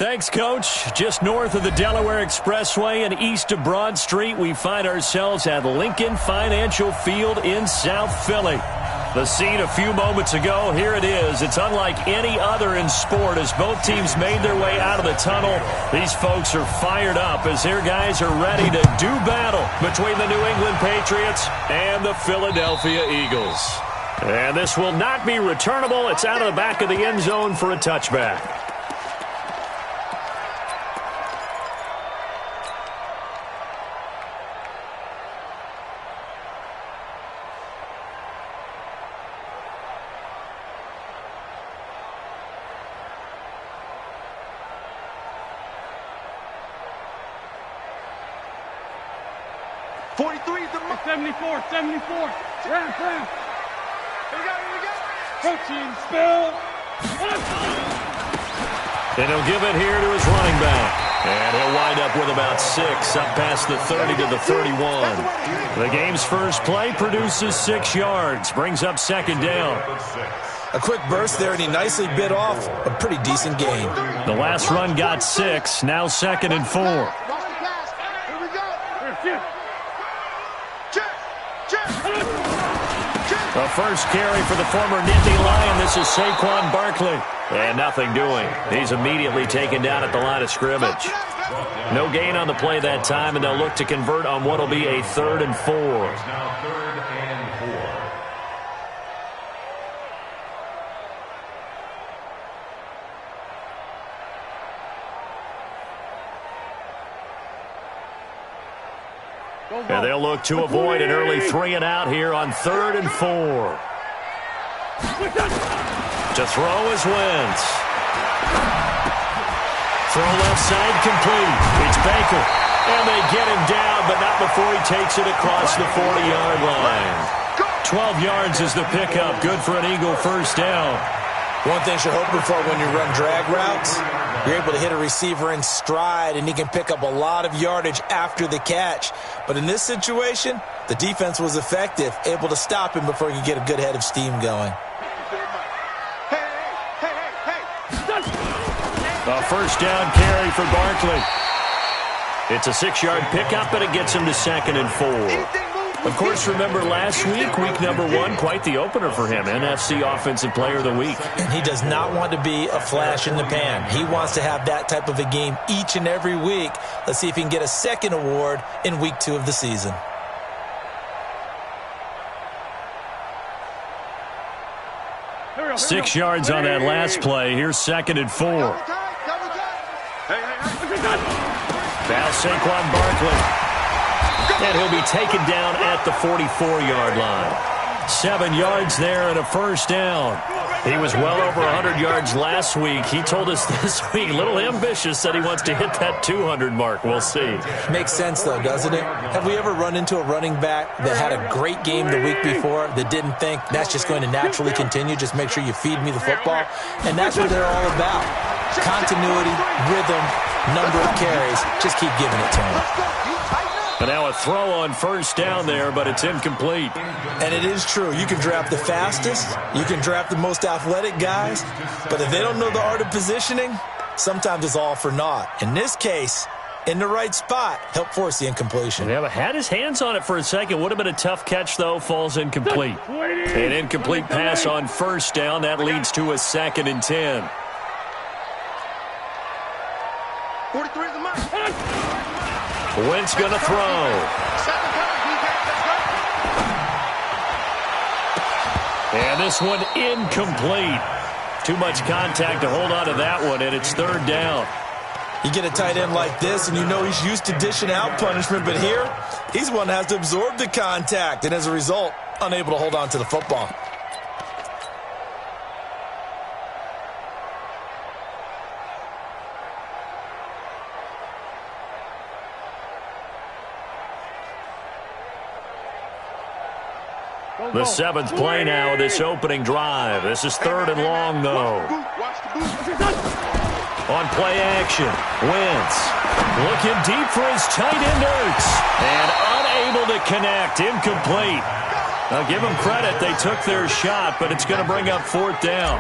Thanks, Coach. Just north of the Delaware Expressway and east of Broad Street, we find ourselves at Lincoln Financial Field in South Philly. The scene a few moments ago, here it is. It's unlike any other in sport as both teams made their way out of the tunnel. These folks are fired up as their guys are ready to do battle between the New England Patriots and the Philadelphia Eagles. And this will not be returnable. It's out of the back of the end zone for a touchback. And he'll give it here to his running back. And he'll wind up with about 6, up past the 30 to the 31. The game's first play produces 6 yards, brings up second down. A quick burst there, and he nicely bit off a pretty decent gain. The last run got 6, now second and 4. The first carry for the former Nittany Lion. This is Saquon Barkley. And nothing doing. He's immediately taken down at the line of scrimmage. No gain on the play that time, and they'll look to convert on what will be a 3rd and 4. And they'll look to avoid an early 3 and out here on 3rd and 4. To throw is Wentz. Throw left side complete. It's Baker. And they get him down, but not before he takes it across the 40-yard line. 12 yards is the pickup. Good for an Eagle first down. One thing you're hoping for when you run drag routes, you're able to hit a receiver in stride, and he can pick up a lot of yardage after the catch. But in this situation, the defense was effective, able to stop him before he could get a good head of steam going. A first down carry for Barkley. It's a 6-yard pickup, and it gets him to 2nd and 4. Of course, remember last week, week number 1, quite the opener for him. NFC Offensive Player of the Week. And he does not want to be a flash in the pan. He wants to have that type of a game each and every week. Let's see if he can get a second award in week 2 of the season. Six yards on that last play. Here's 2nd and 4. Now Saquon Barkley. And he'll be taken down at the 44-yard line. 7 yards there and a first down. He was well over 100 yards last week. He told us this week, a little ambitious, that he wants to hit that 200 mark. We'll see. Makes sense, though, doesn't it? Have we ever run into a running back that had a great game the week before that didn't think that's just going to naturally continue? Just make sure you feed me the football. And that's what they're all about. Continuity, rhythm, number of carries. Just keep giving it to him. And now a throw on first down there, but it's incomplete. And it is true. You can draft the fastest. You can draft the most athletic guys. But if they don't know the art of positioning, sometimes it's all for naught. In this case, in the right spot, help force the incompletion. Yeah, but had his hands on it for a second. Would have been a tough catch, though. Falls incomplete. An incomplete pass on first down. That leads to a 2nd and 10. 43 is the mark. Wentz going to throw. And this one incomplete. Too much contact to hold on to that one, and it's 3rd down. You get a tight end like this, and you know he's used to dishing out punishment, but here, he's one that has to absorb the contact, and as a result, unable to hold on to the football. The 7th play now of this opening drive. This is 3rd and long, though. On play action, Wentz looking deep for his tight end Ertz. And unable to connect, incomplete. Now give them credit, they took their shot, but it's going to bring up 4th down.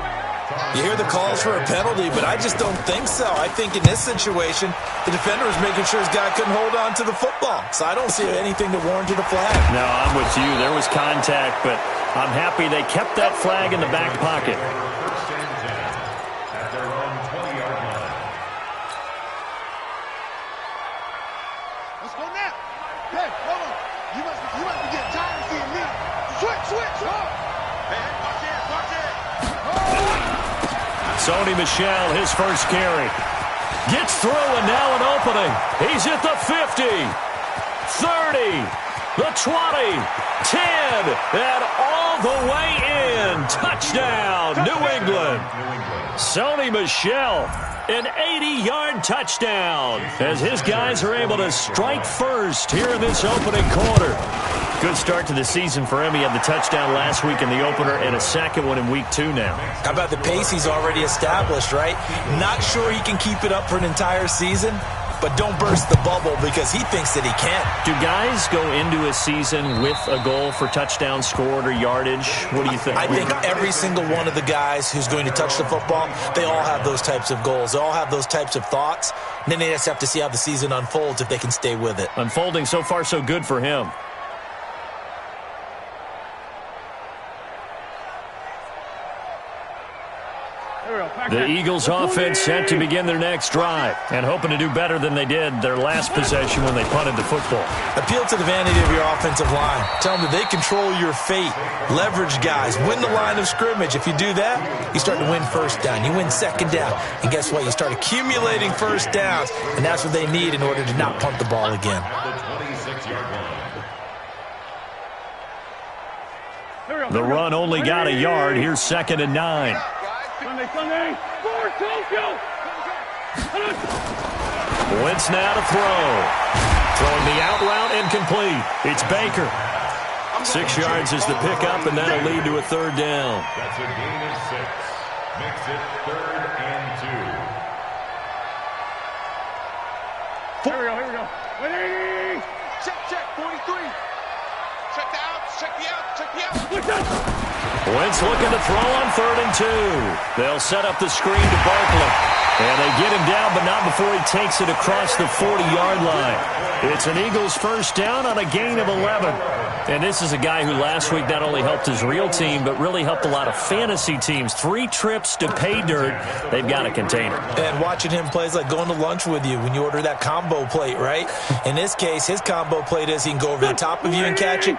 You hear the calls for a penalty, but I just don't think so. I think in this situation, the defender was making sure his guy couldn't hold on to the football. So I don't see anything that warranted a flag. No, I'm with you. There was contact, but I'm happy they kept that flag in the back pocket. Let's go now. Hey, hold on. You must be getting tired of seeing me. Switch. Hey, watch it. Sony Michel, his first carry. Gets through, and now an opening. He's at the 50, 30, the 20, 10, and all the way in. Touchdown, New England. Sony Michel, an 80-yard touchdown, as his guys are able to strike first here in this opening quarter. Good start to the season for him. He had the touchdown last week in the opener and a second one in week 2 now. How about the pace he's already established, right? Not sure he can keep it up for an entire season, but don't burst the bubble because he thinks that he can. Do guys go into a season with a goal for touchdown scored or yardage? What do you think? I think every single one of the guys who's going to touch the football, they all have those types of goals. They all have those types of thoughts. And then they just have to see how the season unfolds if they can stay with it. Unfolding so far so good for him. The Eagles offense set to begin their next drive and hoping to do better than they did their last possession when they punted the football. Appeal to the vanity of your offensive line. Tell them that they control your fate. Leverage guys. Win the line of scrimmage. If you do that, you start to win first down. You win second down. And guess what? You start accumulating first downs. And that's what they need in order to not punt the ball again. The run only got a yard. Here's 2nd and 9. Sunday. Wentz now to throw. Throwing the out route incomplete. It's Baker. 6 yards is the pickup, and that'll lead to a 3rd down. That's a gain of 6. Makes it 3rd and 2. Here we go. Wait. Check, 43. Check the outs. Wentz looking to throw on 3rd and 2. They'll set up the screen to Barkley. And they get him down, but not before he takes it across the 40-yard line. It's an Eagles first down on a gain of 11. And this is a guy who last week not only helped his real team, but really helped a lot of fantasy teams. 3 trips to pay dirt. They've got to contain him. And watching him play is like going to lunch with you when you order that combo plate, right? In this case, his combo plate is he can go over the top of you and catch it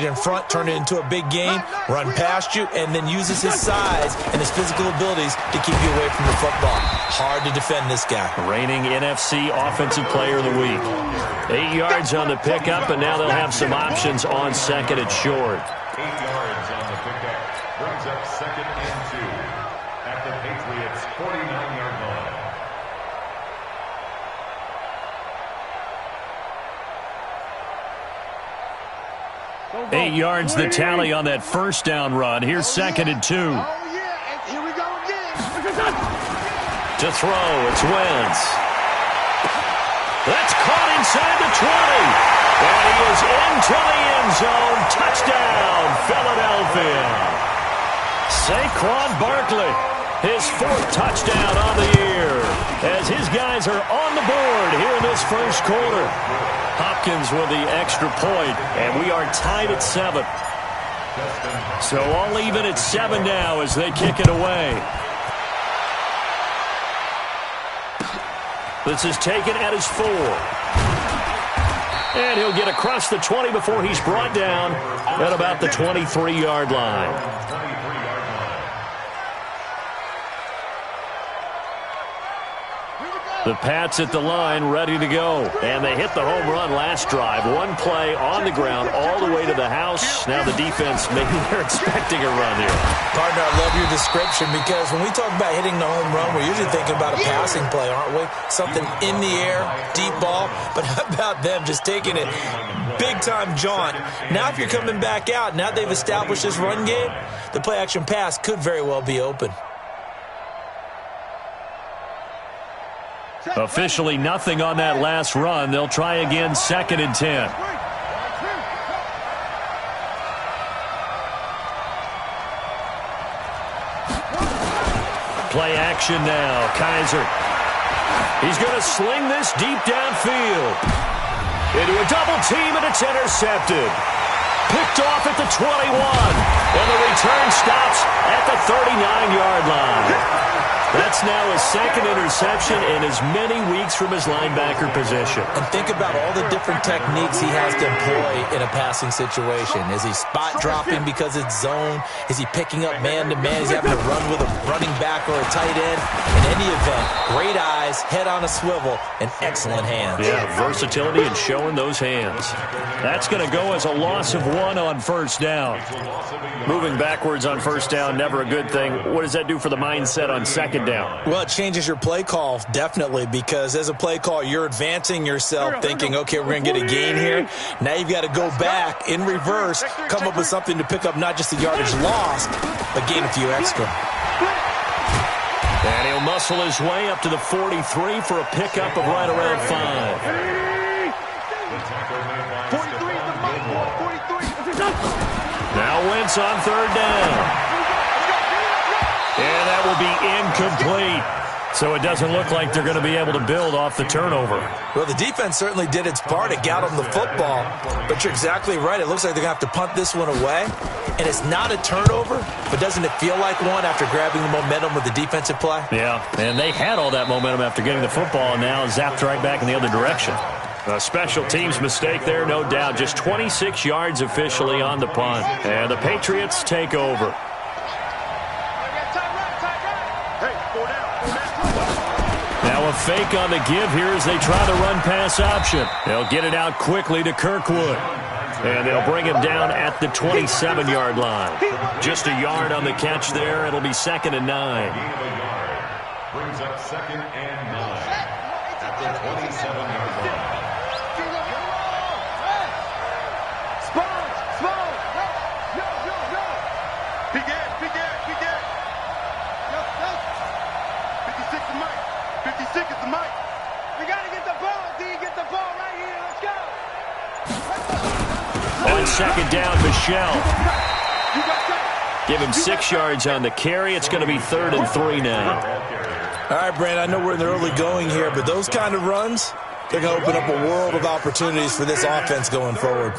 in front, turn it into a big gain, run past you, and then uses his size and his physical abilities to keep you away from the football. Hard to defend this guy. Reigning NFC Offensive Player of the Week. 8 yards on the pickup, and now they'll have some options on 2nd and short. 8 yards on the pickup. Brings up 2nd and 2 at the Patriots' 49-yard line. 8 yards the tally on that first down run. Here's 2nd and 2. Oh, yeah, and here we go again. To throw, it's Wentz. That's caught inside the 20. And he is into the end zone. Touchdown, Philadelphia. Saquon Barkley, his 4th touchdown on the year, as his guys are on the board here in this first quarter. Hopkins with the extra point, and we are tied at 7. So all even at 7 now as they kick it away. This is taken at his 4. And he'll get across the 20 before he's brought down at about the 23-yard line. The Pats at the line, ready to go. And they hit the home run last drive. 1 play on the ground all the way to the house. Now the defense, maybe they're expecting a run here. Partner, I love your description because when we talk about hitting the home run, we're usually thinking about a passing play, aren't we? Something in the air, deep ball. But how about them just taking it big-time jaunt? Now if you're coming back out, now they've established this run game, the play-action pass could very well be open. Officially nothing on that last run. They'll try again, 2nd and 10. play action now. Kaiser. He's going to sling this deep downfield. Into a double team, and it's intercepted. Picked off at the 21. And the return stops at the 39-yard line. That's now his second interception in as many weeks from his linebacker position. And think about all the different techniques he has to employ in a passing situation. Is he spot dropping because it's zone? Is he picking up man-to-man? Is he having to run with a running back or a tight end? In any event, great eyes, head on a swivel, and excellent hands. Yeah, versatility and showing those hands. That's going to go as a loss of 1 on first down. Moving backwards on first down, never a good thing. What does that do for the mindset on second down? Well, it changes your play call, definitely, because as a play call, you're advancing yourself thinking, okay, we're going to get a gain here. Now you've got to go back in reverse, come up with something to pick up not just the yardage lost, but gain a few extra. And he'll muscle his way up to the 43 for a pickup of right around 5. 43 is the mark. 43. Now Wentz on third down. And that will be incomplete. So it doesn't look like they're going to be able to build off the turnover. Well, the defense certainly did its part. It got them the football. But you're exactly right. It looks like they're going to have to punt this one away. And it's not a turnover, but doesn't it feel like one after grabbing the momentum with the defensive play? Yeah, and they had all that momentum after getting the football and now zapped right back in the other direction. A special teams mistake there, no doubt. Just 26 yards officially on the punt. And the Patriots take over. Now a fake on the give here as they try the run-pass option. They'll get it out quickly to Kirkwood. And they'll bring him down at the 27-yard line. Just a yard on the catch there. It'll be 2nd and 9. Brings up 2nd and 9 at the 27-yard line. On second down, Michelle. Give him 6 yards on the carry. It's going to be 3rd and 3 now. All right, Brandon, I know we're in the early going here, but those kind of runs, they're going to open up a world of opportunities for this offense going forward.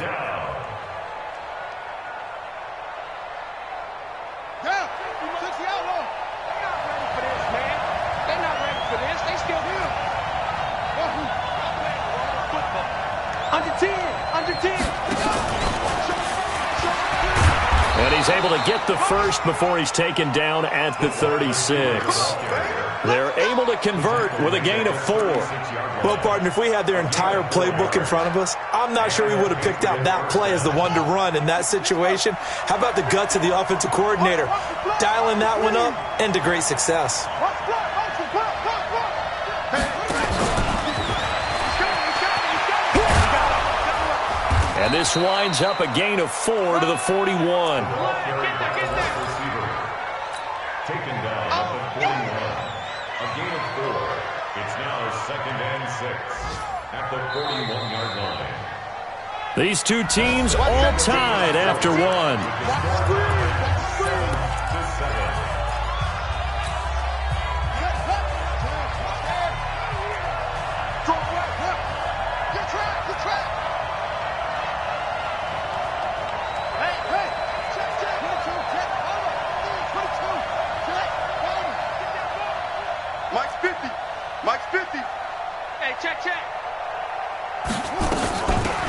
And he's able to get the first before he's taken down at the 36. They're able to convert with a gain of 4. Well, partner, if we had their entire playbook in front of us, I'm not sure we would have picked out that play as the one to run in that situation. How about the guts of the offensive coordinator? Dialing that one up into great success. And this winds up a gain of 4 to the 41. Taken down at the 41. A gain of 4. It's now 2nd and 6 at the 41-yard line. These two teams all tied after 1.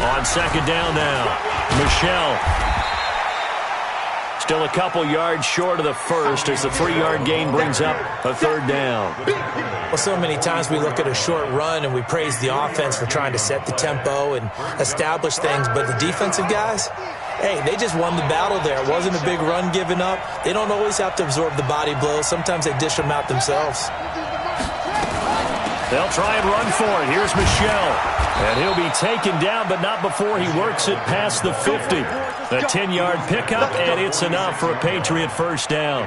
On second down now, Michelle. Still a couple yards short of the first as the 3-yard gain brings up a 3rd down. Well, so many times we look at a short run and we praise the offense for trying to set the tempo and establish things, but the defensive guys, hey, they just won the battle there. It wasn't a big run given up. They don't always have to absorb the body blows. Sometimes they dish them out themselves. They'll try and run for it. Here's Michelle. And he'll be taken down, but not before he works it past the 50. A 10-yard pickup, and it's enough for a Patriot first down.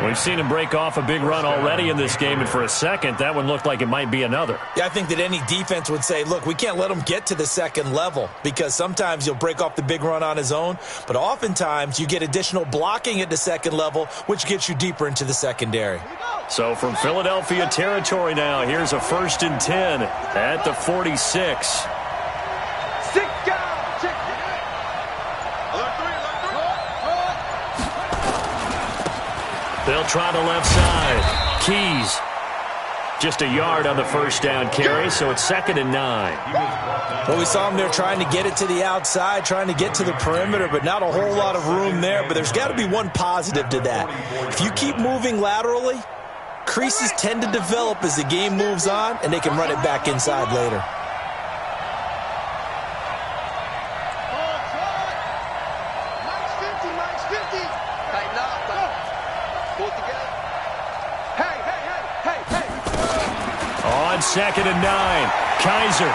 We've seen him break off a big run already in this game, and for a second, that one looked like it might be another. Yeah, I think that any defense would say, look, we can't let him get to the second level because sometimes he'll break off the big run on his own, but oftentimes you get additional blocking at the second level, which gets you deeper into the secondary. So from Philadelphia territory now, here's a 1st and 10 at the 46. They'll try the left side. Keys. Just a yard on the first down carry, so it's 2nd and 9. Well, we saw him there trying to get it to the outside, trying to get to the perimeter, but not a whole lot of room there. But there's got to be one positive to that. If you keep moving laterally, creases tend to develop as the game moves on, and they can run it back inside later. On 2nd and 9, Kaiser.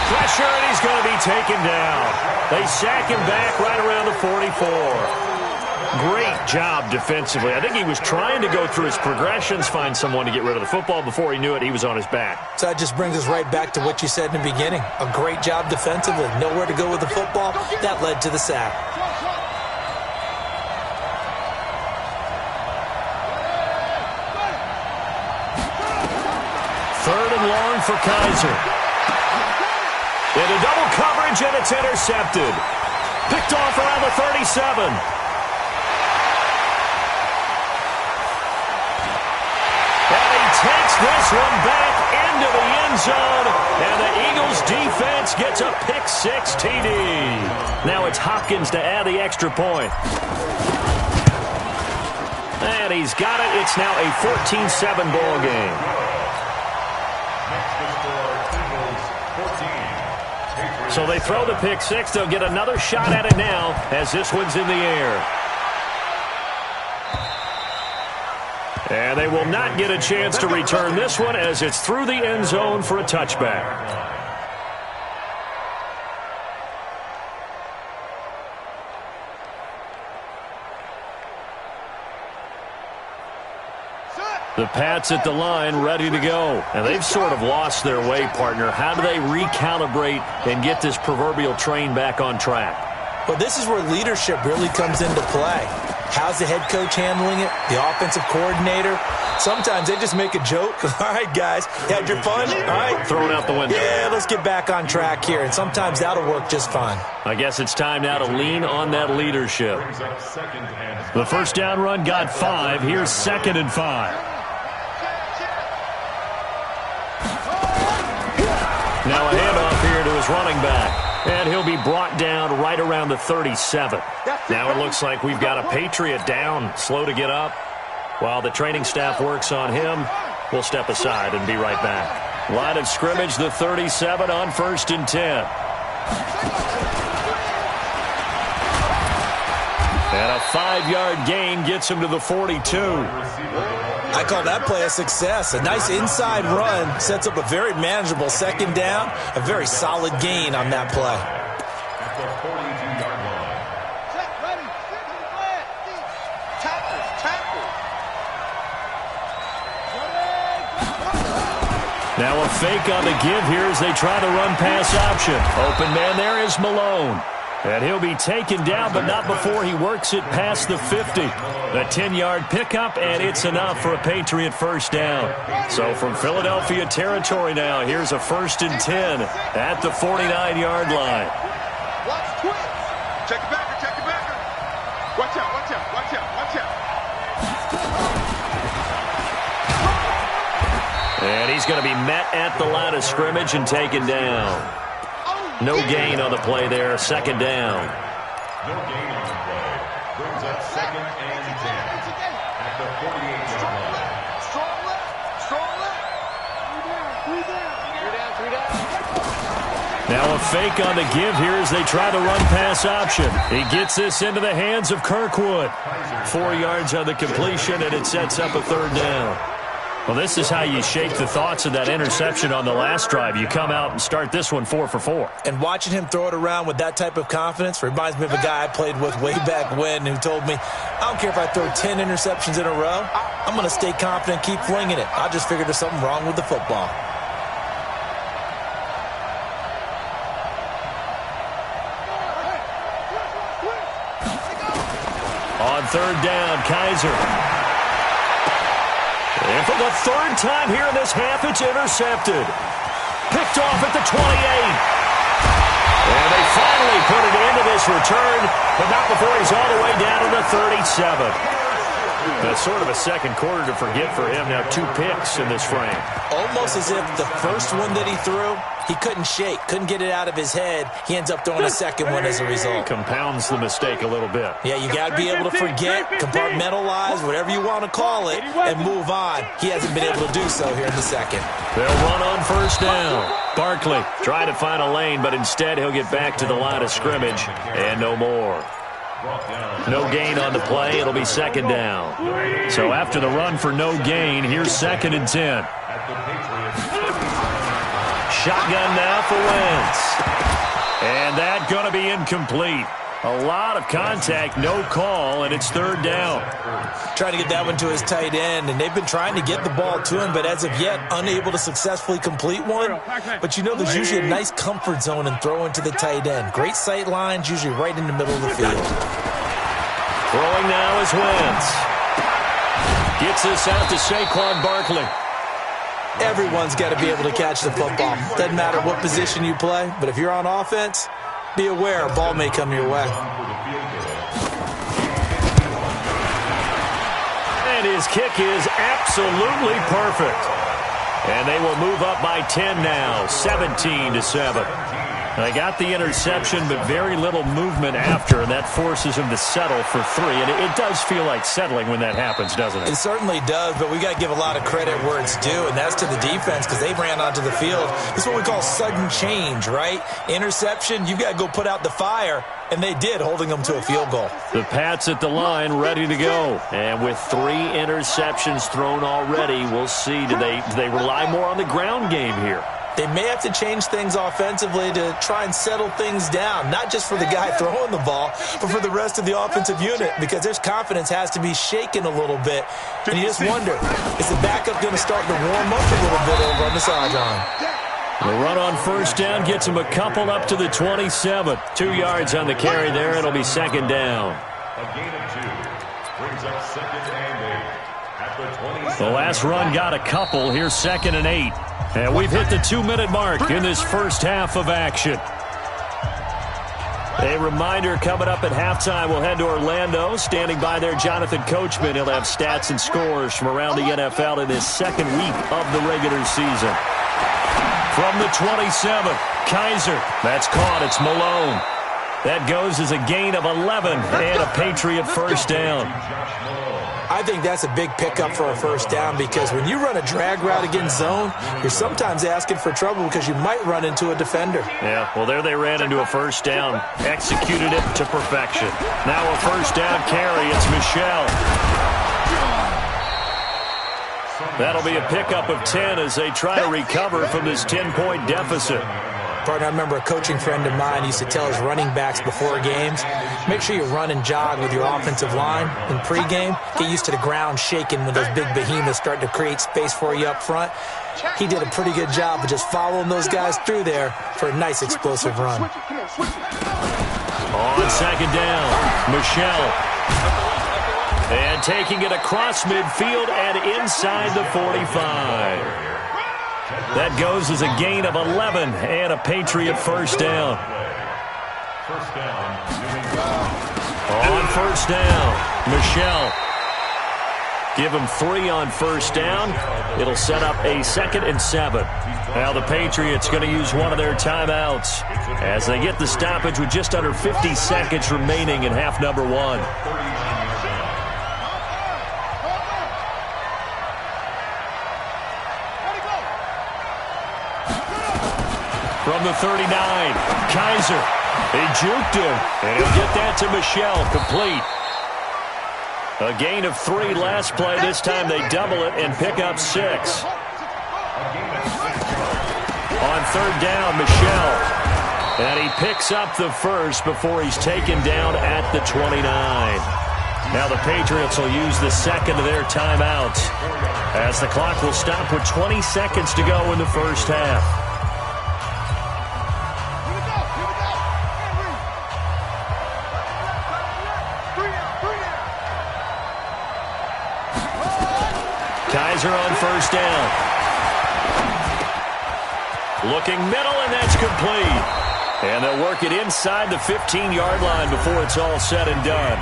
Pressure, and he's going to be taken down. They sack him back right around the 44. Great job defensively. I think he was trying to go through his progressions, find someone to get rid of the football. Before he knew it, he was on his back. So that just brings us right back to what you said in the beginning. A great job defensively. Nowhere to go with the football. That led to the sack. Third and long for Kaiser. Into double coverage, and it's intercepted. Picked off around the 37. And he takes this one back into the end zone, and the Eagles defense gets a pick-6 TD. Now it's Hopkins to add the extra point. And he's got it. It's now a 14-7 ball game. So they throw the pick-6. They'll get another shot at it now as this one's in the air. And they will not get a chance to return this one as it's through the end zone for a touchback. The Pats at the line, ready to go. And they've sort of lost their way, partner. How do they recalibrate and get this proverbial train back on track? Well, this is where leadership really comes into play. How's the head coach handling it? The offensive coordinator? Sometimes they just make a joke. All right, guys, you had your fun? All right. Throw it out the window. Yeah, let's get back on track here. And sometimes that'll work just fine. I guess it's time now to lean on that leadership. The first down run got 5. Here's 2nd and 5. Now a handoff here to his running back. And he'll be brought down right around the 37. Now it looks like we've got a Patriot down, slow to get up. While the training staff works on him, we'll step aside and be right back. Line of scrimmage, the 37 on 1st and 10. And a 5-yard gain gets him to the 42. I call that play a success. A nice inside run sets up a very manageable 2nd down. A very solid gain on that play. At the 42-yard line. Ready, tackle. Now a fake on the give here as they try the run-pass option. Open man there is Malone. And he'll be taken down, but not before he works it past the 50. A 10-yard pickup, and it's enough for a Patriot first down. So from Philadelphia territory now, here's a 1st and 10 at the 49-yard line. Watch twist. Check it back, check it back. Watch out, watch out, watch out, watch out. And he's going to be met at the line of scrimmage and taken down. No gain on the play there, 2nd down. No gain on the play. Brings up 2nd and 10 at the 48-yard line. Strong left, strong left. 3 down. Now a fake on the give here as they try the run-pass option. He gets this into the hands of Kirkwood. 4 yards on the completion, and it sets up a 3rd down. Well, this is how you shake the thoughts of that interception on the last drive. You come out and start this one 4 for 4. And watching him throw it around with that type of confidence reminds me of a guy I played with way back when who told me, I don't care if I throw 10 interceptions in a row, I'm going to stay confident, keep flinging it. I just figured there's something wrong with the football. On third down, Kaiser. And for the third time here in this half, it's intercepted. Picked off at the 28. And they finally put it into this return, but not before he's all the way down to the 37. That's sort of a second quarter to forget for him. Now 2 picks in this frame. Almost as if the first one that he threw, he couldn't shake, couldn't get it out of his head. He ends up throwing a second one as a result. Compounds the mistake a little bit. Yeah, you got to be able to forget, compartmentalize, whatever you want to call it, and move on. He hasn't been able to do so here in the second. They'll run on first down. Barkley trying to find a lane, but instead he'll get back to the line of scrimmage and no more. No gain on the play. It'll be second down. So after the run for no gain, here's 2nd and 10. Shotgun now for Wentz. And that's going to be incomplete. A lot of contact, no call, and it's 3rd down. Trying to get that one to his tight end, and they've been trying to get the ball to him, but as of yet, unable to successfully complete one. But you know there's usually a nice comfort zone in throwing to the tight end. Great sight lines, usually right in the middle of the field. Throwing now is Wentz. Gets this out to Saquon Barkley. Everyone's got to be able to catch the football. Doesn't matter what position you play, but if you're on offense, be aware a ball may come your way. And his kick is absolutely perfect. And they will move up by 10 now, 17-7. They got the interception, but very little movement after, and that forces him to settle for 3. And it does feel like settling when that happens, doesn't it? It certainly does, but we got to give a lot of credit where it's due, and that's to the defense because they ran onto the field. This is what we call sudden change, right? Interception, you've got to go put out the fire, and they did, holding them to a field goal. The Pats at the line, ready to go. And with 3 interceptions thrown already, we'll see. Do they rely more on the ground game here? They may have to change things offensively to try and settle things down, not just for the guy throwing the ball, but for the rest of the offensive unit, because their confidence has to be shaken a little bit. And you just wonder, is the backup going to start to warm up a little bit over on the sideline? The run on first down gets him a couple up to the 27. 2 yards on the carry there. It'll be 2nd down. A gain of 2 brings up 2nd and 8 at the 27. The last run got a couple. Here's 2nd and 8. And we've hit the 2-minute mark in this first half of action. A reminder coming up at halftime, we'll head to Orlando. Standing by there, Jonathan Coachman. He'll have stats and scores from around the NFL in his 2nd week of the regular season. From the 27, Kaiser. That's caught. It's Malone. That goes as a gain of 11 and a Patriot first down. I think that's a big pickup for a first down because when you run a drag route against zone, you're sometimes asking for trouble because you might run into a defender. Yeah, well, there they ran into a first down, executed it to perfection. Now a first down carry. It's Michel. That'll be a pickup of 10 as they try to recover from this 10-point deficit. Partner, I remember a coaching friend of mine used to tell his running backs before games, make sure you run and jog with your offensive line in pregame. Get used to the ground shaking when those big behemoths start to create space for you up front. He did a pretty good job of just following those guys through there for a nice explosive run. On 2nd down, Michel. And taking it across midfield and inside the 45. That goes as a gain of 11 and a Patriot first down. On first down, Michel. Give him 3 on first down. It'll set up a 2nd and 7. Now the Patriots going to use one of their timeouts as they get the stoppage with just under 50 seconds remaining in half number 1. From the 39, Kaiser. They juked him, and he'll get that to Michel, complete. A gain of 3 last play. This time they double it and pick up 6. On third down, Michel. And he picks up the first before he's taken down at the 29. Now the Patriots will use the second of their timeouts, as the clock will stop with 20 seconds to go in the first half. Kaiser on first down. Looking middle, and that's complete. And they'll work it inside the 15-yard line before it's all said and done.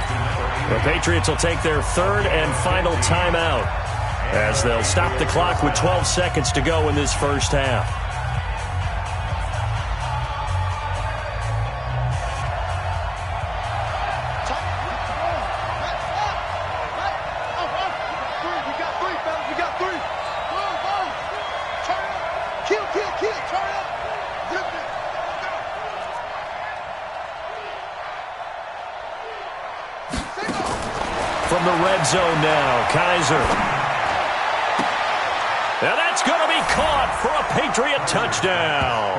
The Patriots will take their third and final timeout, as they'll stop the clock with 12 seconds to go in this first half. From the red zone now, Kaiser. And that's going to be caught for a Patriot touchdown.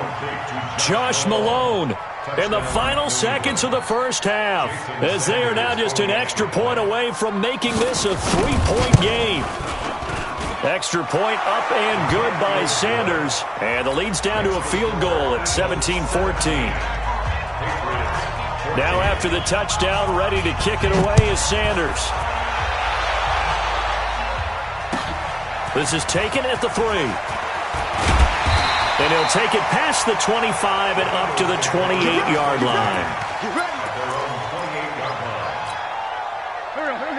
Josh Malone in the final seconds of the first half, as they are now just an extra point away from making this a 3-point game. Extra point up and good by Sanders, and the lead's down to a field goal at 17-14. Now after the touchdown, ready to kick it away is Sanders. This is taken at the 3. And he'll take it past the 25 and up to the 28-yard line.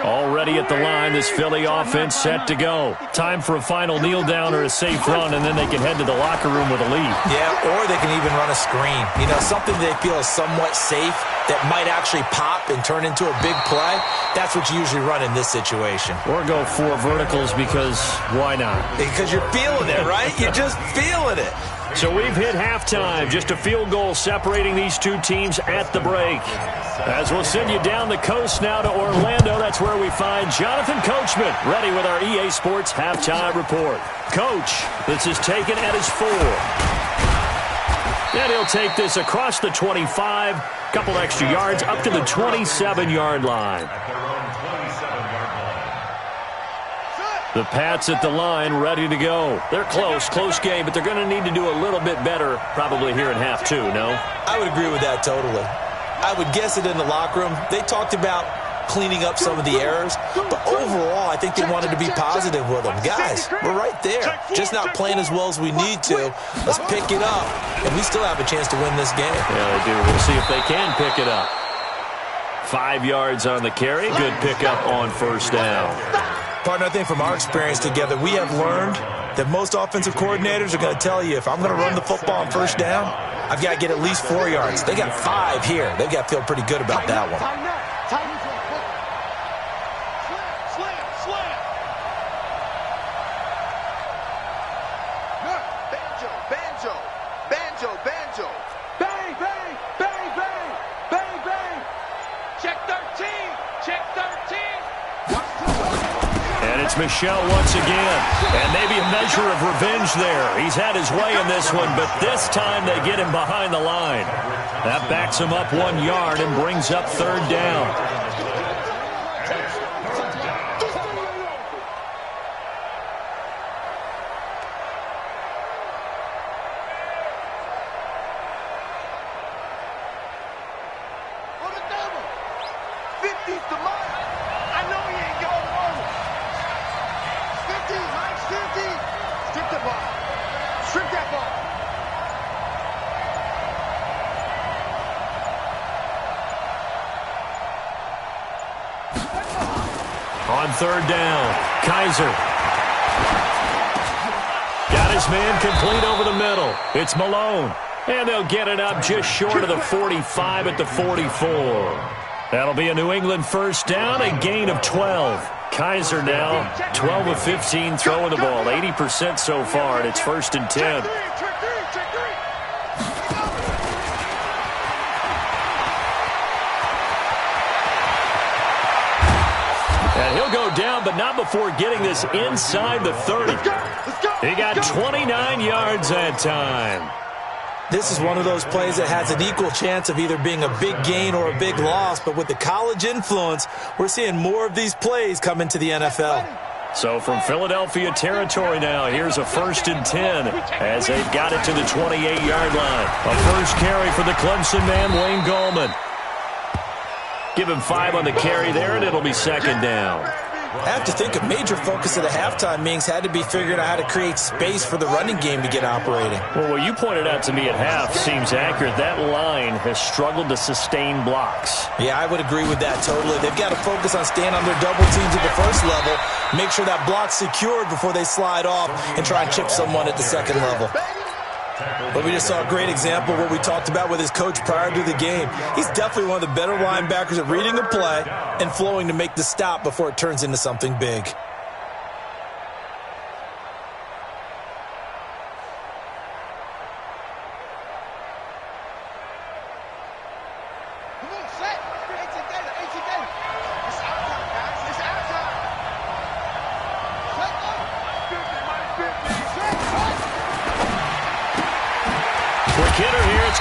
Already at the line, this Philly offense set to go. Time for a final kneel down or a safe run, and then they can head to the locker room with a lead. Yeah, or they can even run a screen. You know, something they feel is somewhat safe that might actually pop and turn into a big play. That's what you usually run in this situation. Or go 4 verticals, because why not? Because you're feeling it, right? You're just feeling it. So we've hit halftime. Just a field goal separating these two teams at the break. As we'll send you down the coast now to Orlando, that's where we find Jonathan Coachman, ready with our EA Sports halftime report. Coach, this is taken at his 4. And he'll take this across the 25, couple extra yards up to the 27-yard line. The Pats at the line, ready to go. They're close game, but they're going to need to do a little bit better probably here in half 2, no? I would agree with that totally. I would guess it in the locker room. They talked about cleaning up some of the errors, but overall, I think they wanted to be positive with them. Guys, we're right there. Just not playing as well as we need to. Let's pick it up, and we still have a chance to win this game. Yeah, they do. We'll see if they can pick it up. 5 yards on the carry. Good pickup on first down. Partner, I think from our experience together, we have learned that most offensive coordinators are going to tell you, if I'm going to run the football on first down, I've got to get at least 4 yards. They got 5 here. They've got to feel pretty good about that one. Banjo. Bang, bang, bang, bang, bang, bang. Check 13, check 13. And it's Michel once again. And maybe a measure of revenge there. He's had his way in this one, but this time they get him behind the line. That backs him up 1 yard and brings up third down. On third down, Kaiser. Got his man complete over the middle. It's Malone. And they'll get it up just short of the 45 at the 44. That'll be a New England first down, a gain of 12. Kaiser now 12 of 15 throwing the ball, 80% so far, and it's first and 10. And he'll go down, but not before getting this inside the 30. He got 29 yards that time. This is one of those plays that has an equal chance of either being a big gain or a big loss, but with the college influence, we're seeing more of these plays come into the NFL. So from Philadelphia territory now, here's a 1st and 10 as they've got it to the 28-yard line. A first carry for the Clemson man, Wayne Gallman. Give him 5 on the carry there, and it'll be 2nd down. I have to think a major focus of the halftime meetings had to be figuring out how to create space for the running game to get operating. Well, what you pointed out to me at half seems accurate. That line has struggled to sustain blocks. Yeah, I would agree with that totally. They've got to focus on staying on their double teams at the first level, make sure that block's secured before they slide off and try and chip someone at the second level. But we just saw a great example of what we talked about with his coach prior to the game. He's definitely one of the better linebackers at reading a play and flowing to make the stop before it turns into something big.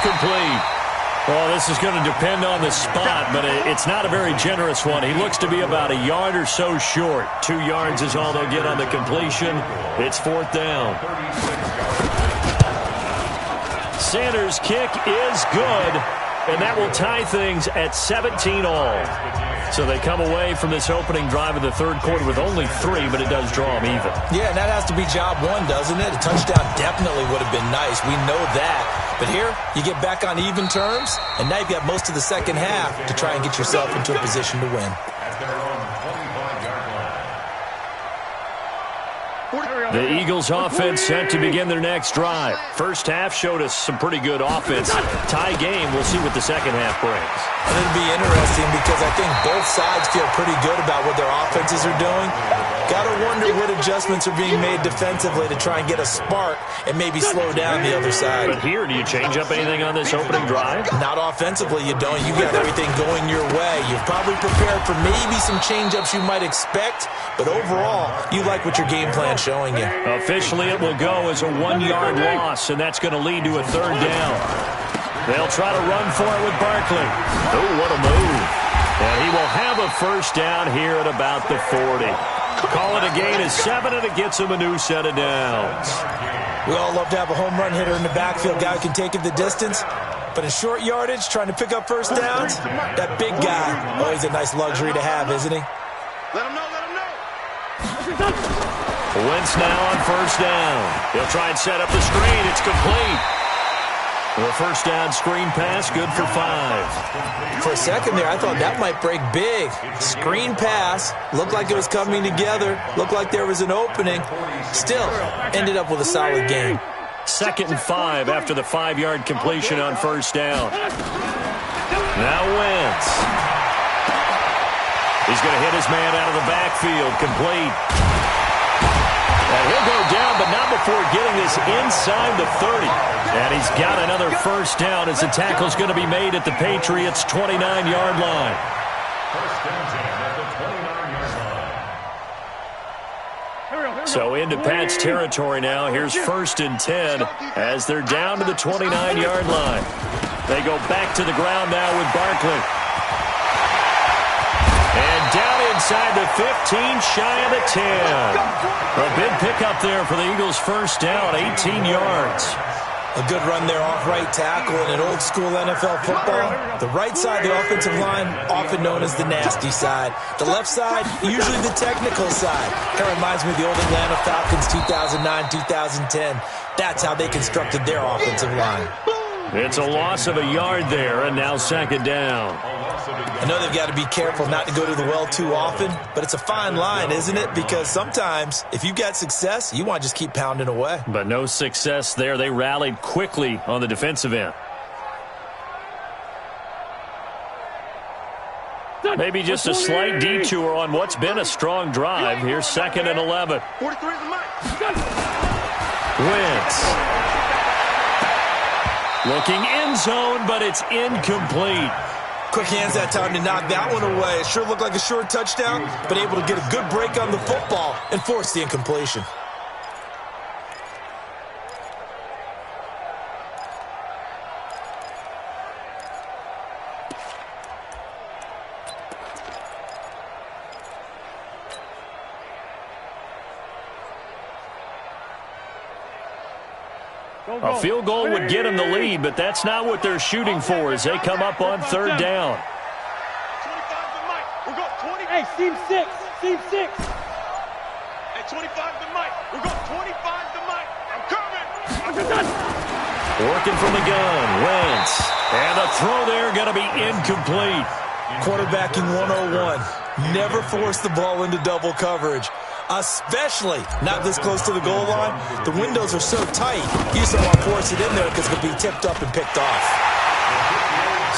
Complete. Well, this is going to depend on the spot, but it's not a very generous one. He looks to be about a yard or so short. 2 yards is all they'll get on the completion. It's 4th down. Sanders' kick is good, and that will tie things at 17 all. So they come away from this opening drive of the third quarter with only 3, but it does draw them even. Yeah, and that has to be job one, doesn't it? A touchdown definitely would have been nice. We know that. But here, you get back on even terms, and now you've got most of the second half to try and get yourself into a position to win. The Eagles offense set to begin their next drive. First half showed us some pretty good offense. Tie game, we'll see what the second half brings. And it'll be interesting because I think both sides feel pretty good about what their offenses are doing. Got to wonder what adjustments are being made defensively to try and get a spark and maybe slow down the other side. But here, do you change up anything on this opening drive? Not offensively, you don't. You got everything going your way. You've probably prepared for maybe some change-ups you might expect, but overall, you like what your game plan's showing you. Officially, it will go as a 1-yard loss, and that's going to lead to a 3rd down. They'll try to run for it with Barkley. Oh, what a move. And he will have a 1st down here at about the 40. Call it a gain of 7, and it gets him a new set of downs. We all love to have a home run hitter in the backfield, guy who can take it the distance. But in short yardage, trying to pick up 1st downs, that big guy, oh, he's a nice luxury to have, isn't he? Let him know, let him know. Wentz now on 1st down. He'll try and set up the screen. It's complete. The 1st down screen pass, good for 5. For a second there, I thought that might break big. Screen pass, looked like it was coming together, looked like there was an opening. Still, ended up with a solid game. 2nd and 5 after the 5-yard completion on 1st down. Now Wentz. He's going to hit his man out of the backfield, complete. And he'll go down, but not before getting this inside the 30. And he's got another 1st down as the tackle's going to be made at the Patriots' 29-yard line. 1st and 10 at the 29-yard line. So into Pat's territory now. Here's 1st and 10 as they're down to the 29-yard line. They go back to the ground now with Barkley. And down inside the 15, shy of the 10. A big pickup there for the Eagles' 1st down, 18 yards. A good run there off right tackle in an old-school NFL football. The right side of the offensive line, often known as the nasty side. The left side, usually the technical side. Kind of reminds me of the old Atlanta Falcons 2009-2010. That's how they constructed their offensive line. It's a loss of a yard there, and now 2nd down. I know they've got to be careful not to go to the well too often, but it's a fine line, isn't it? Because sometimes, if you've got success, you want to just keep pounding away. But no success there. They rallied quickly on the defensive end. Maybe just a slight detour on what's been a strong drive. Here's 2nd and 11. 43 is the mic. Wentz. Looking end zone, but it's incomplete. Quick hands that time to knock that one away. It sure looked like a short touchdown, but able to get a good break on the football and force the incompletion. A field goal would get them the lead, but that's not what they're shooting for as they come up on third down. 25 to Mike. We're going 20. Hey, team 6. Team 6. Hey, 25 to Mike. We're going 25 to Mike. I'm coming. Working from the gun, Wentz. And the throw there going to be incomplete. Quarterbacking 101. Never force the ball into double coverage, especially not this close to the goal line. The windows are so tight, you just don't want to force it in there because it'll be tipped up and picked off.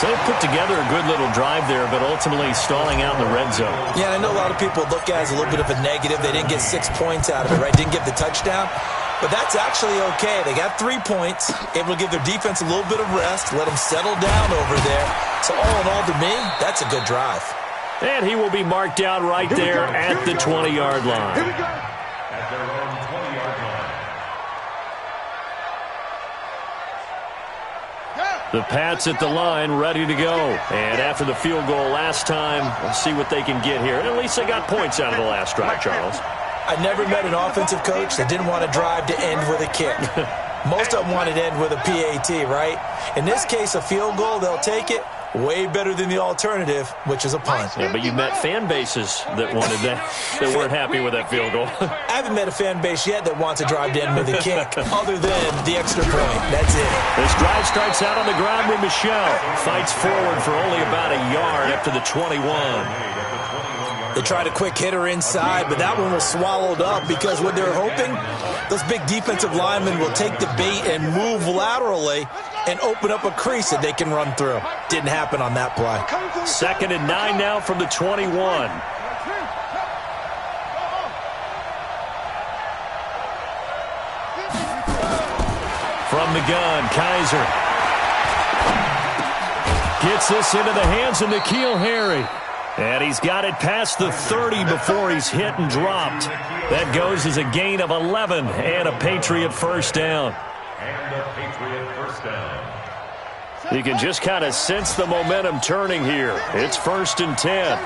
So they put together a good little drive there, but ultimately stalling out in the red zone. Yeah, and I know a lot of people look at it as a little bit of a negative. They didn't get 6 points out of it, right? Didn't get the touchdown. But that's actually okay. They got 3 points, able to give their defense a little bit of rest, let them settle down over there. So all in all, to me, that's a good drive. And he will be marked down right there at the 20-yard line. Here we go. At their own 20-yard line. The Pats at the line, ready to go. And after the field goal last time, we'll see what they can get here. At least they got points out of the last drive, Charles. I never met an offensive coach that didn't want to drive to end with a kick. Most of them wanted to end with a PAT, right? In this case, a field goal, they'll take it. Way better than the alternative, which is a punt. Yeah, but you met fan bases that wanted that weren't happy with that field goal. I haven't met a fan base yet that wants to drive to end with a kick, other than the extra point. That's it. This drive starts out on the ground with Michelle. Fights forward for only about a yard up to the 21. They tried a quick hitter inside, but that one was swallowed up because what they're hoping, those big defensive linemen will take the bait and move laterally and open up a crease that they can run through. Didn't happen on that play. 2nd and 9 now from the 21. From the gun, Kaiser. Gets this into the hands of N'Keal Harry. And he's got it past the 30 before he's hit and dropped. That goes as a gain of 11 and a Patriot first down. And a Patriot first down. You can just kind of sense the momentum turning here. It's 1st and 10.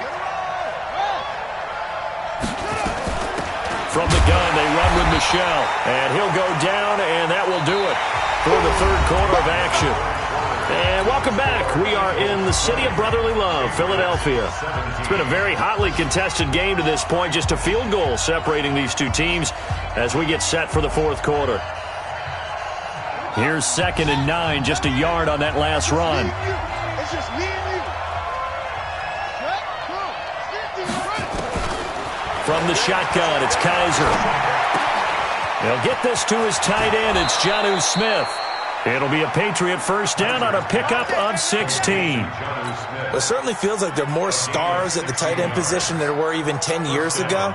From the gun, they run with Michelle. And he'll go down, and that will do it for the third quarter of action. And welcome back. We are in the city of brotherly love, Philadelphia. It's been a very hotly contested game to this point. Just a field goal separating these two teams as we get set for the fourth quarter. Here's 2nd and 9, just a yard on that last run. It's just me and you. From the shotgun, it's Kaiser. They'll get this to his tight end. It's Jonnu Smith. It'll be a Patriot first down on a pickup of 16. It certainly feels like there are more stars at the tight end position than there were even 10 years ago.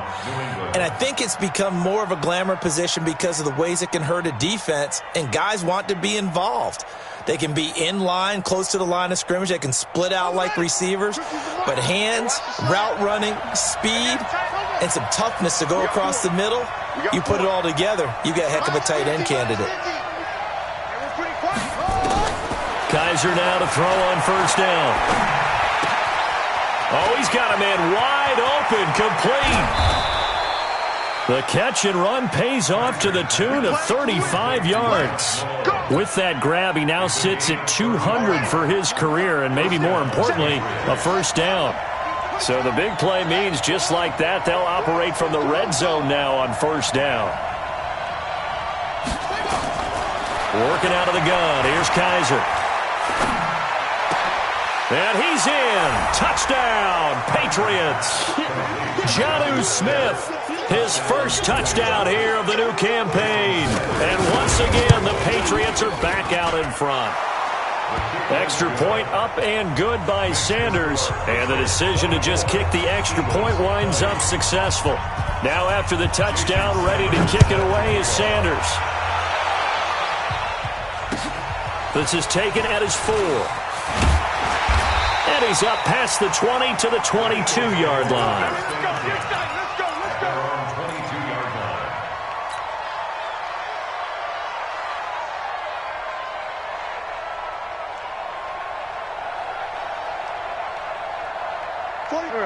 And I think it's become more of a glamour position because of the ways it can hurt a defense, and guys want to be involved. They can be in line, close to the line of scrimmage. They can split out like receivers. But hands, route running, speed, and some toughness to go across the middle, you put it all together, you got a heck of a tight end candidate. Kaiser now to throw on first down. Oh, he's got a man wide open, complete. The catch and run pays off to the tune of 35 yards. With that grab, he now sits at 200 for his career, and maybe more importantly, a first down. So the big play means just like that, they'll operate from the red zone now on first down. Working out of the gun, here's Kaiser. And he's in. Touchdown, Patriots. Jonnu Smith, his first touchdown here of the new campaign. And once again, the Patriots are back out in front. Extra point up and good by Sanders. And the decision to just kick the extra point winds up successful. Now after the touchdown, ready to kick it away is Sanders. This is taken at his 4. And And he's up past the 20 to the 22-yard line. Let's go. 22-yard line.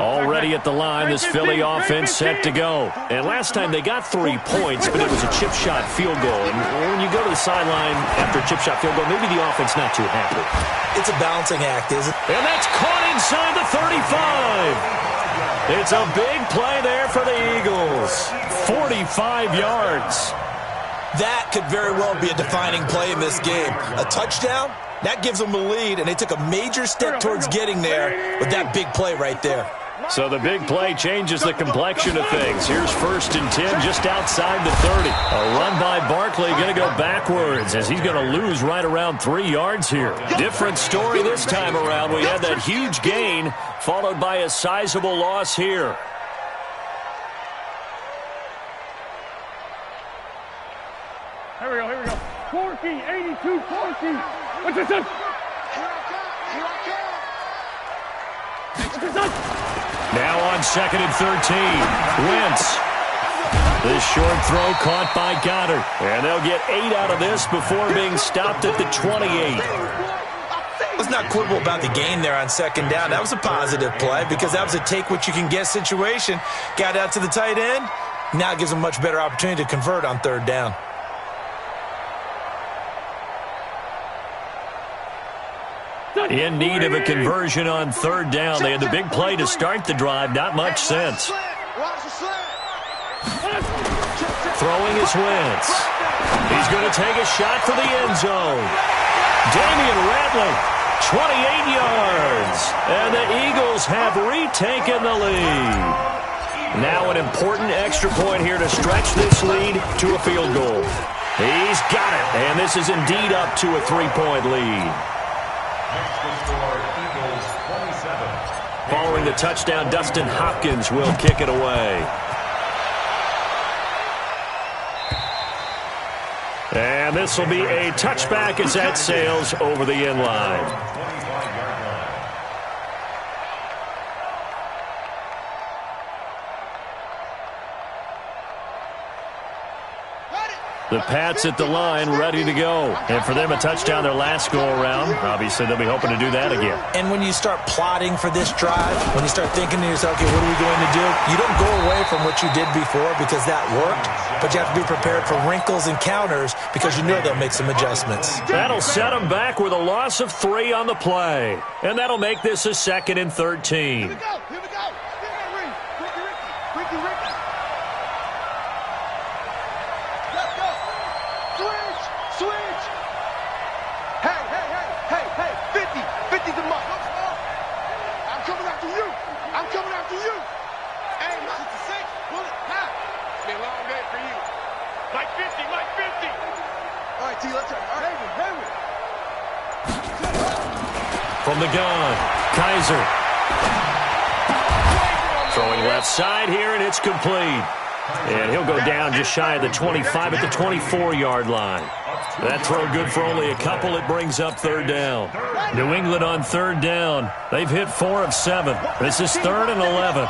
Already at the line, this Philly offense set to go. And last time they got 3 points, but it was a chip shot field goal. And when you go to the sideline after a chip shot field goal, maybe the offense not too happy. It's a balancing act, isn't it? And that's caught inside the 35. It's a big play there for the Eagles. 45 yards. That could very well be a defining play in this game. A touchdown, that gives them a lead, and they took a major step towards getting there with that big play right there. So the big play changes the complexion of things. Here's 1st and 10 just outside the 30. A run by Barkley going to go backwards as he's going to lose right around 3 yards here. Different story this time around. We had that huge gain followed by a sizable loss here. Here we go. 40, 82, 40. What's this? Now on 2nd and 13. Wentz. This short throw caught by Goddard. And they'll get 8 out of this before being stopped at the 28. Let's not quibble about the gain there on 2nd down. That was a positive play because that was a take-what-you-can-get situation. Got out to the tight end. Now it gives them a much better opportunity to convert on 3rd down. In need of a conversion on 3rd down. They had the big play to start the drive. Not much sense. Throwing is Wentz. He's going to take a shot for the end zone. Damian Ratley, 28 yards. And the Eagles have retaken the lead. Now an important extra point here to stretch this lead to a field goal. He's got it. And this is indeed up to a 3-point lead. Following the touchdown, Dustin Hopkins will kick it away. And this will be a touchback as that sails over the end line. The Pats at the line ready to go. And for them, a touchdown their last go-around. Obviously, they'll be hoping to do that again. And when you start plotting for this drive, when you start thinking to yourself, okay, what are we going to do? You don't go away from what you did before because that worked, but you have to be prepared for wrinkles and counters because you know they'll make some adjustments. That'll set them back with a loss of 3 on the play. And that'll make this a 2nd and 13. Here we go. Ricky. Switch! Hey, 50's the mark. I'm coming after you. Hey, man, it's a 6. Pull it. Now. It's been a long day for you. Mike 50. All right, T, let's go. All right, Henry. From the gun, Kaiser. Throwing left side here, and it's complete. And he'll go down just shy of the 25 at the 24-yard line. That throw good for only a couple. It brings up 3rd down. New England on 3rd down. They've hit 4 of 7. This is 3rd and 11.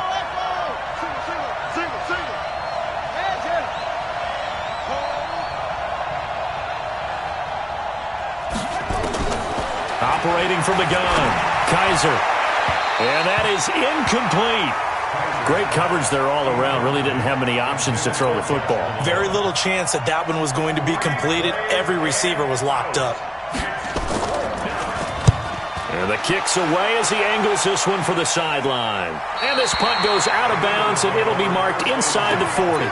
Operating from the gun, Kaiser. And that is incomplete. Great coverage there all around. Really didn't have many options to throw the football. Very little chance that one was going to be completed. Every receiver was locked up. And the kick's away as he angles this one for the sideline. And this punt goes out of bounds, and it'll be marked inside the 40.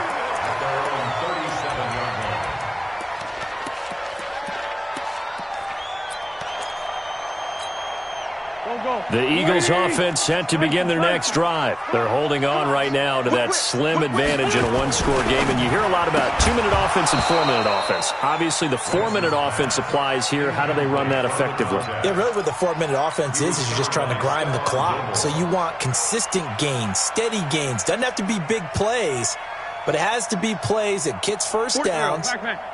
The Eagles offense set to begin their next drive. They're holding on right now to that slim advantage in a one-score game. And you hear a lot about 2-minute offense and 4-minute offense. Obviously, the 4-minute offense applies here. How do they run that effectively? Yeah, really what the 4-minute offense is you're just trying to grind the clock. So you want consistent gains, steady gains. Doesn't have to be big plays, but it has to be plays that gets first downs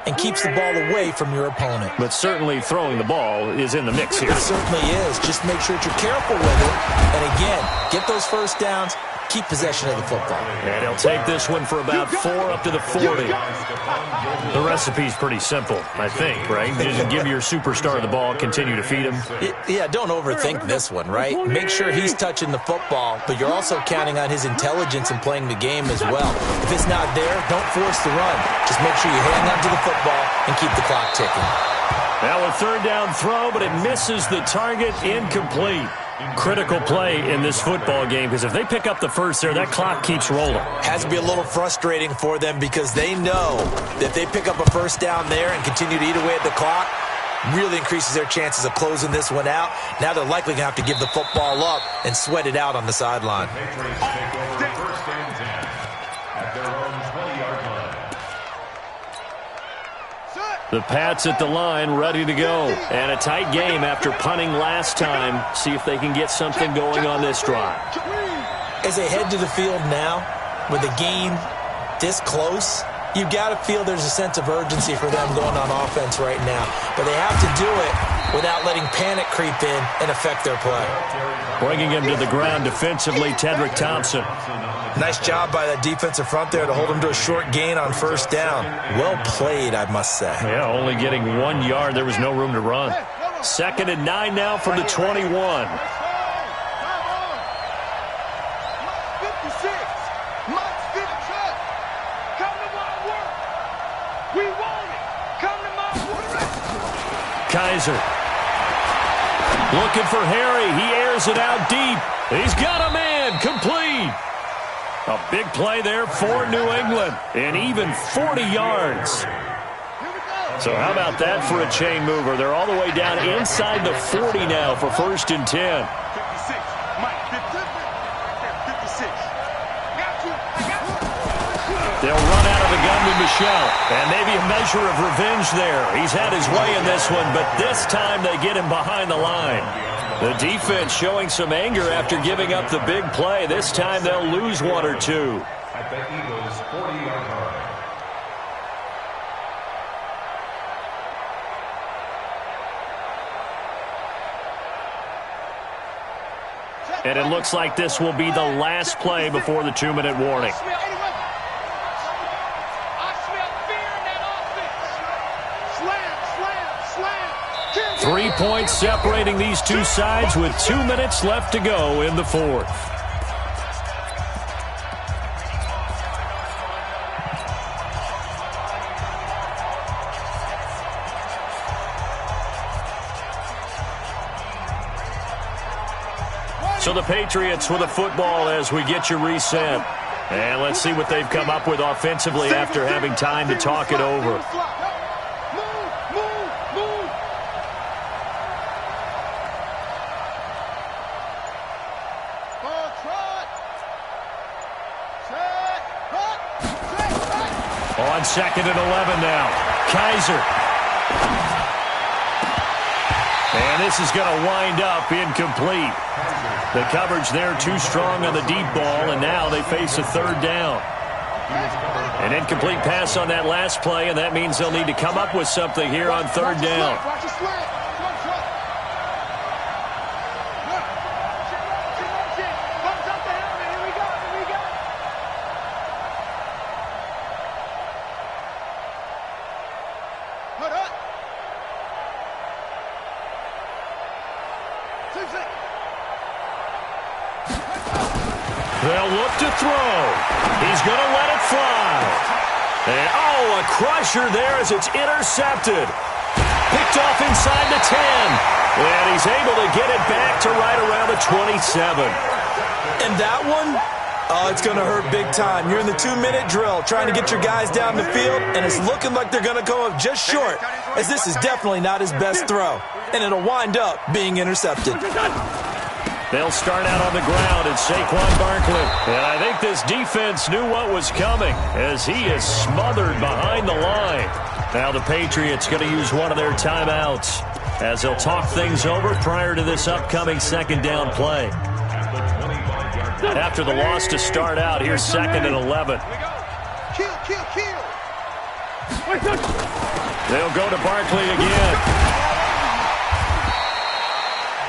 and keeps the ball away from your opponent. But certainly throwing the ball is in the mix here. It certainly is. Just make sure that you're careful with it. And again, get those first downs, keep possession of the football. And he'll take this one for about 4 up to the 40. The recipe's pretty simple, I think, right? Just give your superstar the ball, continue to feed him. Yeah, don't overthink this one, right? Make sure he's touching the football, but you're also counting on his intelligence in playing the game as well. If it's not there, don't force the run. Just make sure you hang on to the football and keep the clock ticking. Now a third down throw, but it misses the target, incomplete. Critical play in this football game, because if they pick up the first there, that clock keeps rolling. Has to be a little frustrating for them because they know that if they pick up a first down there and continue to eat away at the clock, really increases their chances of closing this one out. Now they're likely going to have to give the football up and sweat it out on the sideline. First and 10 at their own 20-yard line. The Pats at the line, ready to go. And a tight game after punting last time. See if they can get something going on this drive. As they head to the field now, with the game this close, you've got to feel there's a sense of urgency for them going on offense right now. But they have to do it without letting panic creep in and affect their play. Bringing him to the ground defensively, Tedrick Thompson. Nice job by that defensive front there to hold him to a short gain on first down. Well played, I must say. Yeah, only getting 1 yard. There was no room to run. 2nd and 9 now from the 21. Kaiser. Looking for Harry. He airs it out deep. He's got a man. Complete. A big play there for New England. And even 40 yards. So how about that for a chain mover? They're all the way down inside the 40 now for 1st and 10. They'll run out of the gun to Michel. And maybe a measure of revenge there. He's had his way in this one, but this time they get him behind the line. The defense showing some anger after giving up the big play. This time they'll lose 1 or 2. At the Eagles' 40-yard line. And it looks like this will be the last play before the 2-minute warning. 3 points separating these two sides with 2 minutes left to go in the 4th. So the Patriots with a football as we get you reset. And let's see what they've come up with offensively after having time to talk it over. On 2nd and 11 now. Kaiser. And this is going to wind up incomplete. The coverage there too strong on the deep ball, and now they face a 3rd down. An incomplete pass on that last play, and that means they'll need to come up with something here on 3rd down. They'll look to throw. He's going to let it fly. And, a crusher there as it's intercepted. Picked off inside the 10. And he's able to get it back to right around the 27. And that one, it's going to hurt big time. You're in the 2-minute drill trying to get your guys down the field, and it's looking like they're going to go up just short, as this is definitely not his best throw. And it'll wind up being intercepted. They'll start out on the ground at Saquon Barkley. And I think this defense knew what was coming as he is smothered behind the line. Now the Patriots going to use one of their timeouts as they'll talk things over prior to this upcoming 2nd down play. After the loss to start out, here's 2nd and 11. Kill, kill, kill. They'll go to Barkley again.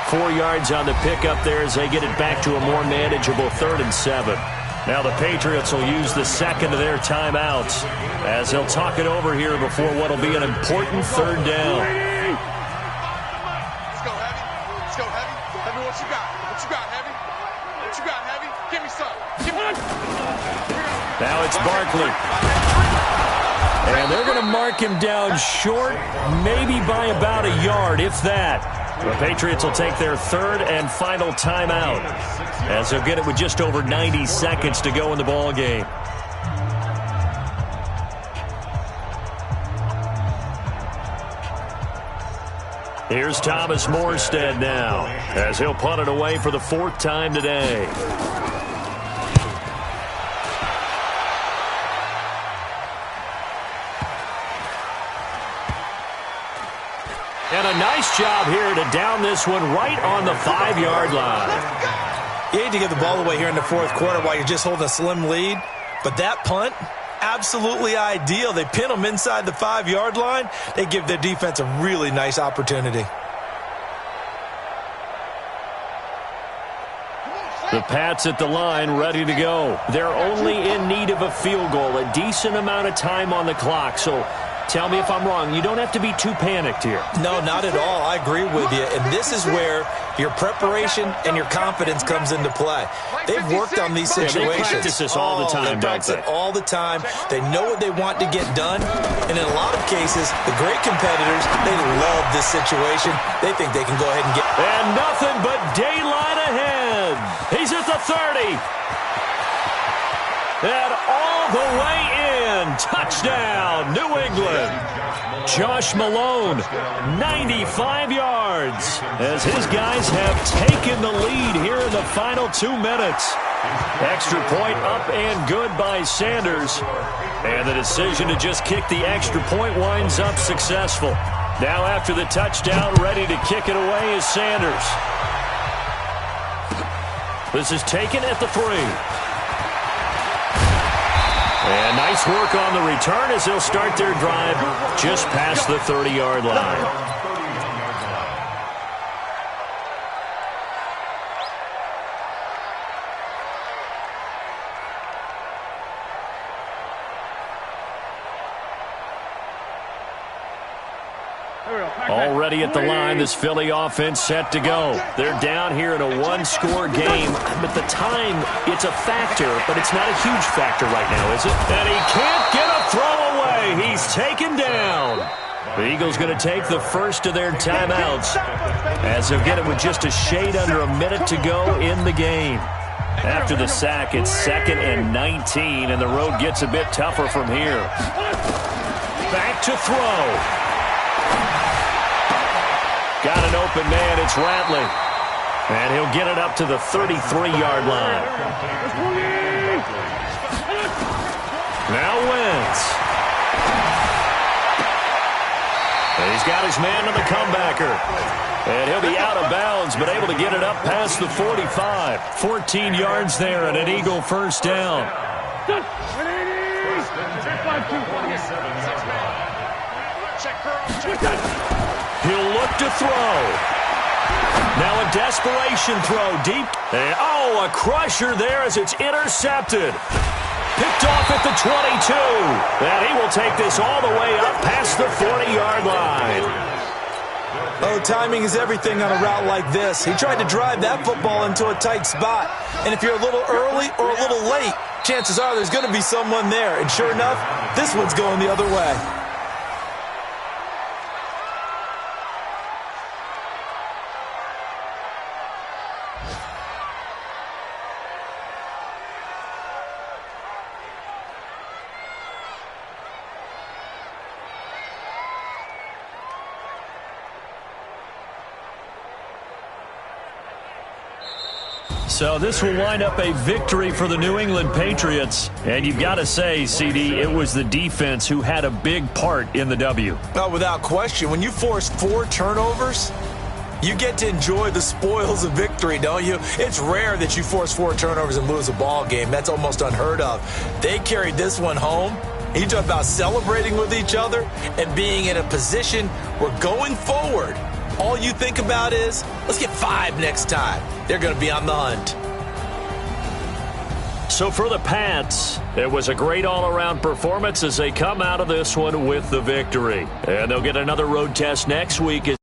4 yards on the pickup there as they get it back to a more manageable 3rd and 7. Now the Patriots will use the second of their timeouts as they'll talk it over here before what will be an important 3rd down. Let's go, Heavy. Let's go, Heavy. Heavy, what you got? What you got, Heavy? What you got, Heavy? Give me some. Give me. Now it's Barkley. And they're going to mark him down short, maybe by about a yard, if that. The Patriots will take their 3rd and final timeout as they'll get it with just over 90 seconds to go in the ball game. Here's Thomas Morstead now as he'll punt it away for the 4th time today. And a nice job here to down this one right on the 5-yard line. You hate to give the ball away here in the 4th quarter while you're just holding a slim lead, but that punt, absolutely ideal. They pin them inside the 5-yard line. They give their defense a really nice opportunity. The Pats at the line, ready to go. They're only in need of a field goal, a decent amount of time on the clock. So tell me if I'm wrong. You don't have to be too panicked here. No, not at all. I agree with you. And this is where your preparation and your confidence comes into play. They've worked on these situations. They practice this all the time, they practice it all the time. They know what they want to get done. And in a lot of cases, the great competitors, they love this situation. They think they can go ahead and get... And nothing but daylight ahead. He's at the 30. And all the way in. Touchdown, New England. Josh Malone, 95 yards, as his guys have taken the lead here in the final 2 minutes. Extra point up and good by Sanders. And the decision to just kick the extra point winds up successful. Now after the touchdown, ready to kick it away is Sanders. This is taken at the 3. And nice work on the return as they'll start their drive just past the 30-yard line. Already at the line, this Philly offense set to go. They're down here in a 1-score game. But the time, it's a factor, but it's not a huge factor right now, is it? And he can't get a throw away. He's taken down. The Eagles going to take the first of their timeouts as they'll get it with just a shade under a minute to go in the game. After the sack, it's 2nd and 19, and the road gets a bit tougher from here. Back to throw. Got an open man, it's Ratley. And he'll get it up to the 33-yard line. Now Wentz. And he's got his man on the comebacker. And he'll be out of bounds, but able to get it up past the 45. 14 yards there and an Eagle first down. He'll look to throw. Now a desperation throw deep. And, a crusher there as it's intercepted. Picked off at the 22. And he will take this all the way up past the 40-yard line. Oh, timing is everything on a route like this. He tried to drive that football into a tight spot. And if you're a little early or a little late, chances are there's going to be someone there. And sure enough, this one's going the other way. So this will wind up a victory for the New England Patriots. And you've got to say, CD, it was the defense who had a big part in the W. No, without question. When you force 4 turnovers, You get to enjoy the spoils of victory, don't you? It's rare that you force 4 turnovers and lose a ball game. That's almost unheard of. They carried this one home. You talk about celebrating with each other and being in a position where going forward, all you think about is, let's get 5 next time. They're going to be on the hunt. So for the Pats, it was a great all-around performance as they come out of this one with the victory. And they'll get another road test next week.